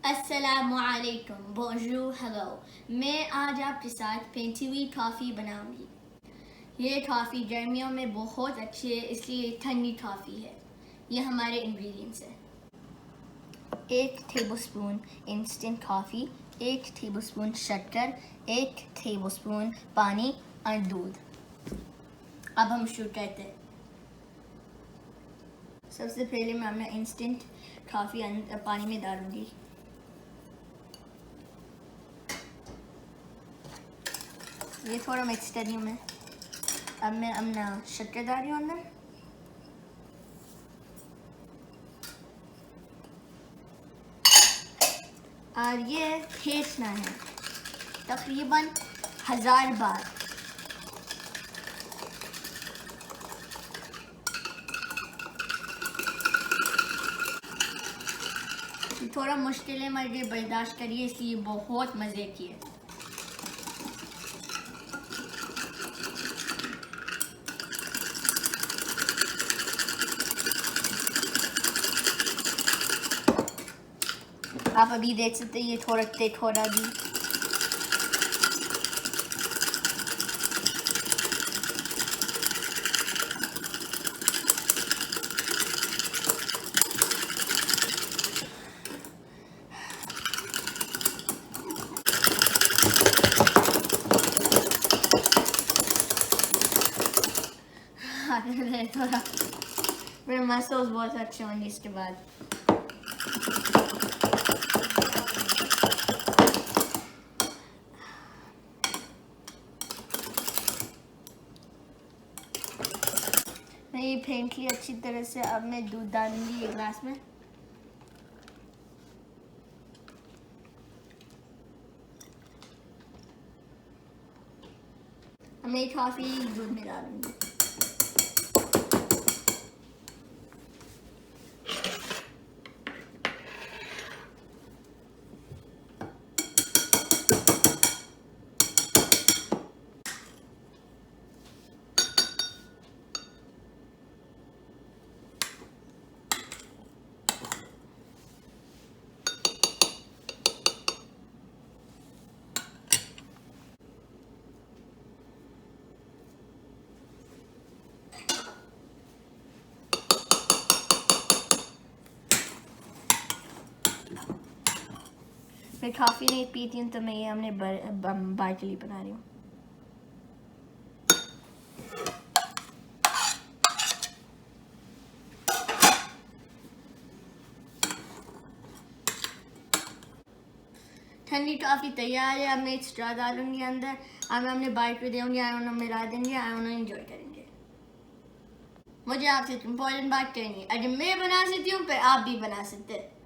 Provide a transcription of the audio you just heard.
अस्सलामुअलैकुम, बोंजूर, हेलो। मैं आज आपके साथ फेंटी हुई कॉफ़ी बनाऊंगी। ये कॉफ़ी गर्मियों में बहुत अच्छी है, इसलिए ठंडी कॉफ़ी है। ये हमारे इंग्रेडिएंट्स हैं। 1 टेबलस्पून इंस्टेंट कॉफ़ी, 1 टेबलस्पून शक्कर, 1 टेबलस्पून पानी और दूध। अब हम शुरू करते हैं। सबसे पहले मैं अपना इंस्टेंट कॉफ़ी पानी में डालूंगी। ये थोड़ा मिक्स कर रही हूँ मैं। अब मैं अपना शक्कर डाल रही हूँ अंदर। और ये फेंटना है तकरीबन 1000 बार। थोड़ा मुश्किल है मगर बर्दाश्त करिए, इसलिए बहुत मज़े की है। आप अभी देख सकते हैं ये थोड़ा थिक हो रहा भी। थोड़ा मेरे मसल्स बहुत अच्छे होंगे इसके बाद। मैं ये फेंट ली अच्छी तरह से। अब मैं दूध डालूंगी एक गिलास में। अब मैं कॉफ़ी दूध में डालूंगी। मैं कॉफ़ी नहीं पीती हूँ, तो मैं ये हमने बार के लिए बना रही हूँ। ठंडी कॉफ़ी तैयार है। अब मैं स्ट्रॉ डालूंगी अंदर। अब मैं अपने बाइट पे दूँगी, आयोना मिला देंगे, आयोना एंजॉय करेंगे। मुझे आपसे इम्पोर्टेंट बात करनी है, अगर मैं बना सकती हूँ फिर आप भी बना सकते हैं।